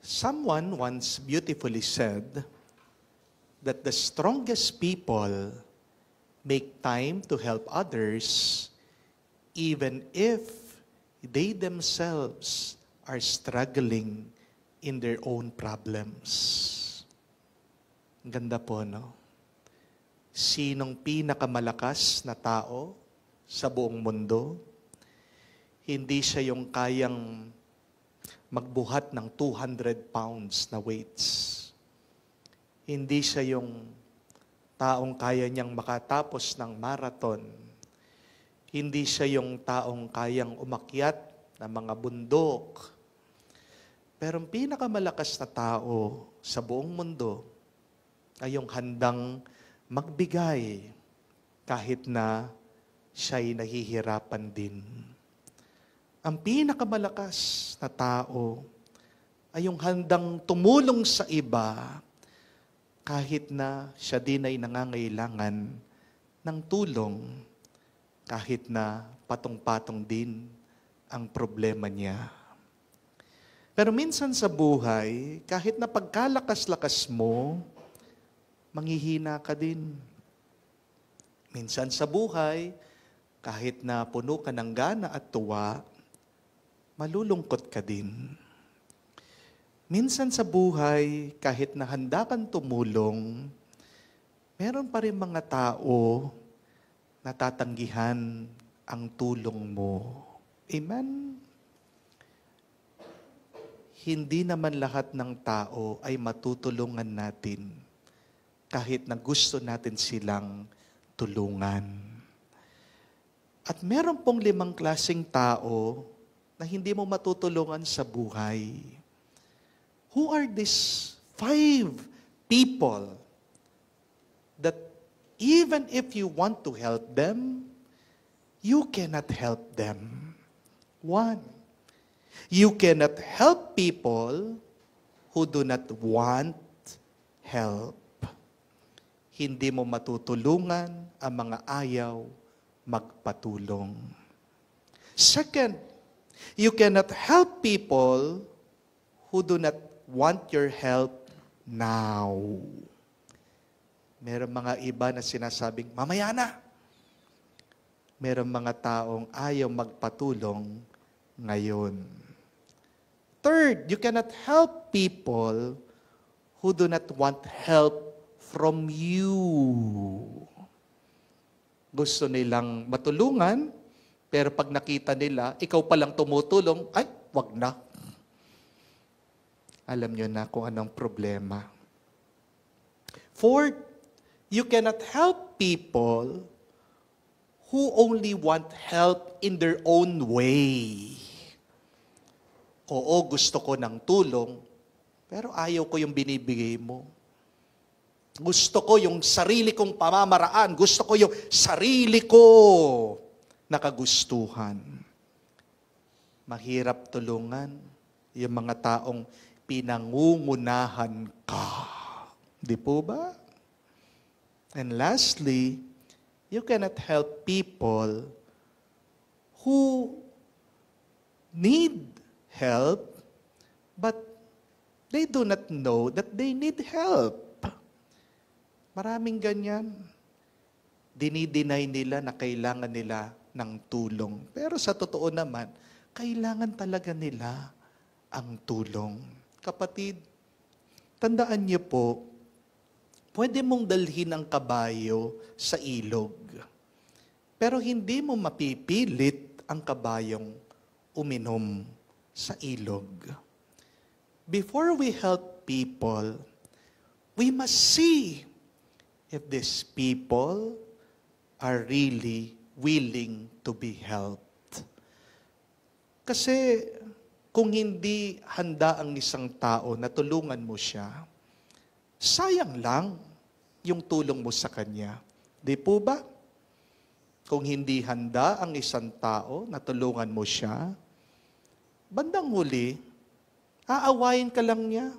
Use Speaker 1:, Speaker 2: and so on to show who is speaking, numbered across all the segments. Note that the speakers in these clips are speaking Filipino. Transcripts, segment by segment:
Speaker 1: Someone once beautifully said that the strongest people make time to help others even if they themselves are struggling in their own problems. Ang ganda po, no? Sinong pinakamalakas na tao sa buong mundo? Hindi siya yung kayang magbuhat ng 200 pounds na weights. Hindi siya yung taong kaya niyang makatapos ng marathon. Hindi siya yung taong kayang umakyat ng mga bundok. Pero ang pinakamalakas na tao sa buong mundo ay yung handang magbigay kahit na siya'y nahihirapan din. Ang pinakamalakas na tao ay yung handang tumulong sa iba kahit na siya din ay nangangailangan ng tulong, kahit na patong-patong din ang problema niya. Pero minsan sa buhay, kahit na pagkalakas-lakas mo, manghihina ka din. Minsan sa buhay, kahit na puno ka ng gana at tuwa, malulungkot ka din. Minsan sa buhay, kahit na handa kang tumulong, meron pa rin mga tao na tatanggihan ang tulong mo. Amen? Hindi naman lahat ng tao ay matutulungan natin kahit na gusto natin silang tulungan. At meron pong 5 klaseng tao na hindi mo matutulungan sa buhay. Who are these 5 people that even if you want to help them, you cannot help them? 1, you cannot help people who do not want help. Hindi mo matutulungan ang mga ayaw magpatulong. 2, you cannot help people who do not want your help now. Meron mga iba na sinasabing, mamaya na. Meron mga taong ayaw magpatulong ngayon. 3, you cannot help people who do not want help from you. Gusto nilang matulungan, pero pag nakita nila, ikaw palang tumutulong, ay, wag na. Alam nyo na kung anong problema. 4, you cannot help people who only want help in their own way. Oo, gusto ko ng tulong, pero ayaw ko yung binibigay mo. Gusto ko yung sarili kong pamamaraan. Gusto ko yung sarili ko na kagustuhan. Mahirap tulungan yung mga taong pinangungunahan ka. Di po ba? And lastly, you cannot help people who need help, but they do not know that they need help. Maraming ganyan. Dinideny nila na kailangan nila ng tulong. Pero sa totoo naman, kailangan talaga nila ang tulong. Kapatid, tandaan niyo po, pwede mong dalhin ang kabayo sa ilog. Pero hindi mo mapipilit ang kabayong uminom sa ilog. Before we help people, we must see if these people are really willing to be helped. Kasi kung hindi handa ang isang tao na tulungan mo siya, sayang lang yung tulong mo sa kanya. Di po ba? Kung hindi handa ang isang tao na tulungan mo siya, bandang huli, aawayin ka lang niya.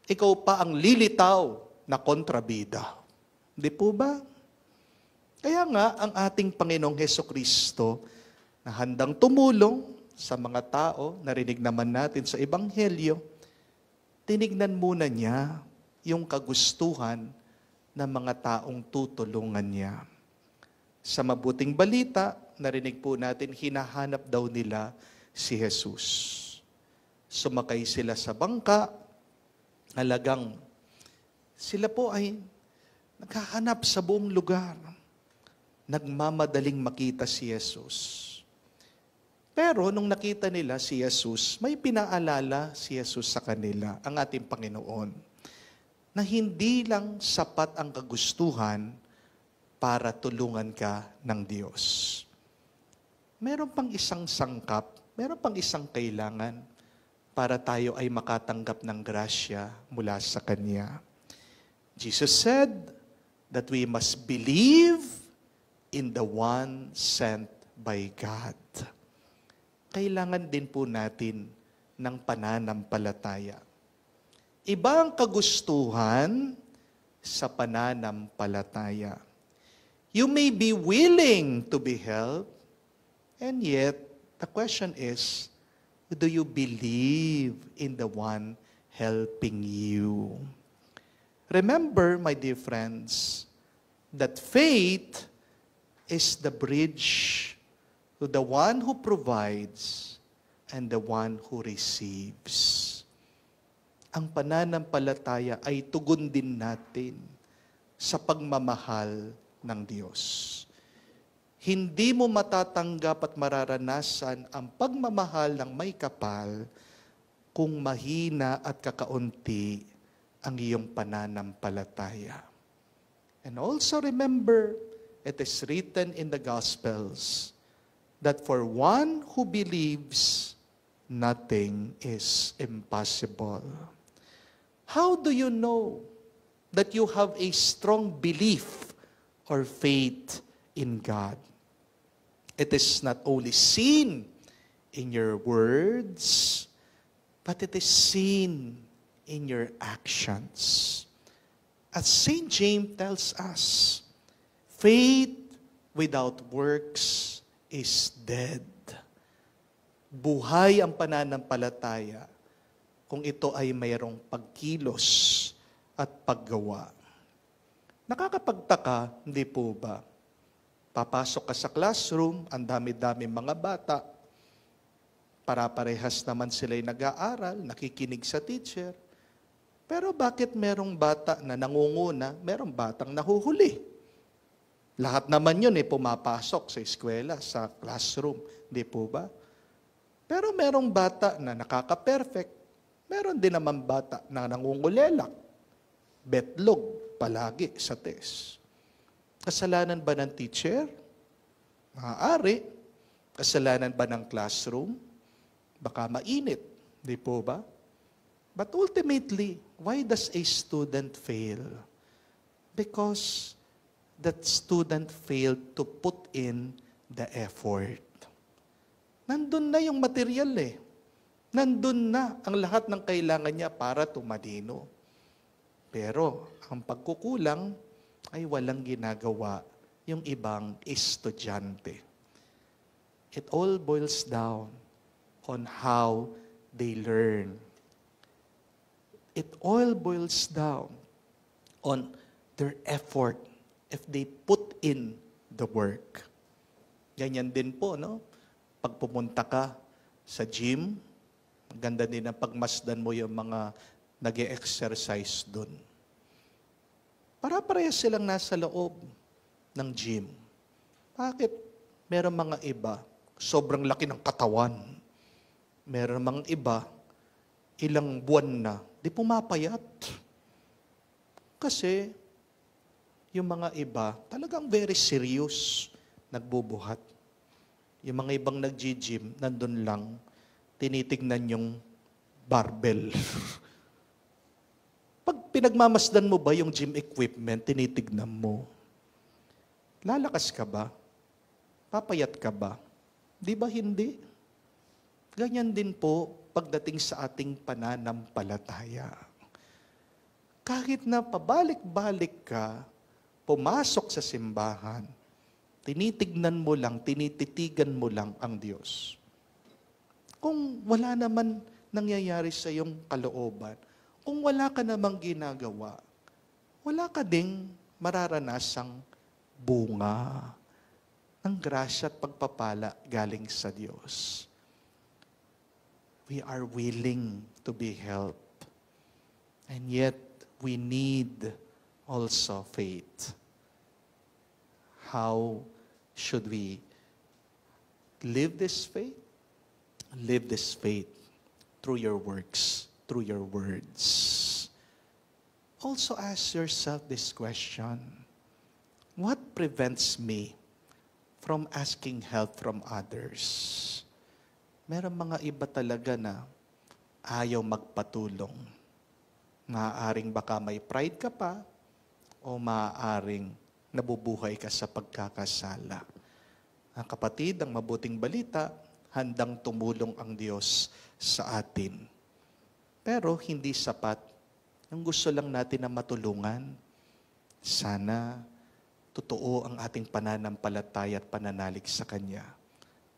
Speaker 1: Ikaw pa ang lilitaw na kontrabida. Di po ba? Kaya nga, ang ating Panginoong Hesukristo na handang tumulong sa mga tao, narinig naman natin sa Ebanghelyo, tinignan muna niya yung kagustuhan ng mga taong tutulungan niya. Sa mabuting balita, narinig po natin, hinahanap daw nila si Jesus. Sumakay sila sa bangka, halagang sila po ay naghahanap sa buong lugar. Nagmamadaling makita si Jesus. Pero nung nakita nila si Jesus, may pinaalala si Jesus sa kanila, ang ating Panginoon, na hindi lang sapat ang kagustuhan para tulungan ka ng Diyos. Meron pang isang sangkap, meron pang isang kailangan para tayo ay makatanggap ng grasya mula sa Kanya. Jesus said that we must believe in the one sent by God. Kailangan din po natin ng pananampalataya. Iba ang kagustuhan sa pananampalataya. You may be willing to be helped, and yet, the question is, do you believe in the one helping you? Remember, my dear friends, that faith is the bridge to the one who provides and the one who receives. Ang pananampalataya ay tugon din natin sa pagmamahal ng Diyos. Hindi mo matatanggap at mararanasan ang pagmamahal ng may kapal kung mahina at kakaunti ang iyong pananampalataya. And also remember, it is written in the Gospels that for one who believes, nothing is impossible. How do you know that you have a strong belief or faith in God? It is not only seen in your words, but it is seen in your actions. As St. James tells us, faith without works is dead. Buhay ang pananampalataya kung ito ay mayroong pagkilos at paggawa. Nakakapagtaka, hindi po ba? Papasok ka sa classroom, ang dami-dami mga bata, para-parehas naman sila'y nag-aaral, nakikinig sa teacher. Pero bakit merong bata na nangunguna, merong batang nahuhuli? Lahat naman yun pumapasok sa eskwela, sa classroom. Di po ba? Pero merong bata na nakaka-perfect. Meron din naman bata na nangungulelak. Betlog palagi sa test. Kasalanan ba ng teacher? Maaari. Kasalanan ba ng classroom? Baka mainit. Di po ba? But ultimately, why does a student fail? Because that student failed to put in the effort. Nandun na yung material Nandun na ang lahat ng kailangan niya para tumalino. Pero ang pagkukulang ay walang ginagawa yung ibang estudyante. It all boils down on how they learn. It all boils down on their effort if they put in the work. Ganyan din po, no? Pag pumunta ka sa gym, ganda din ang pagmasdan mo yung mga nag-e-exercise dun. Para-parehas silang nasa loob ng gym. Bakit? Meron mga iba, sobrang laki ng katawan. Meron mga iba, ilang buwan na, di pumapayat. Kasi, yung mga iba, talagang very serious, nagbubuhat. Yung mga ibang nag-gym, nandun lang, tinitignan yung barbell. Pag pinagmamasdan mo ba yung gym equipment, tinitignan mo. Lalakas ka ba? Papayat ka ba? Di ba hindi? Ganyan din po pagdating sa ating pananampalataya. Kahit na pabalik-balik ka, pumasok sa simbahan, tinitignan mo lang, tinititigan mo lang ang Diyos. Kung wala naman nangyayari sa iyong kalooban, kung wala ka namang ginagawa, wala ka ding mararanasang bunga ng grasya at pagpapala galing sa Diyos. We are willing to be helped. And yet, we need also faith. How should we live this faith? Live this faith through your works, through your words. Also ask yourself this question: what prevents me from asking help from others? Meron mga iba talaga na ayaw magpatulong. Maaaring baka may pride ka pa, o maaaring nabubuhay ka sa pagkakasala. Ang kapatid, ang mabuting balita, handang tumulong ang Diyos sa atin. Pero hindi sapat. Ang gusto lang natin na matulungan, sana totoo ang ating pananampalataya at pananalig sa Kanya.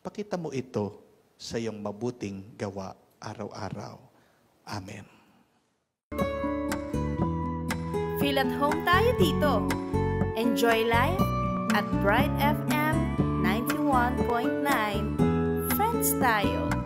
Speaker 1: Pakita mo ito sa iyong mabuting gawa araw-araw. Amen.
Speaker 2: Feel at home tayo dito. Enjoy life at Bright FM 91.9. Friends tayo.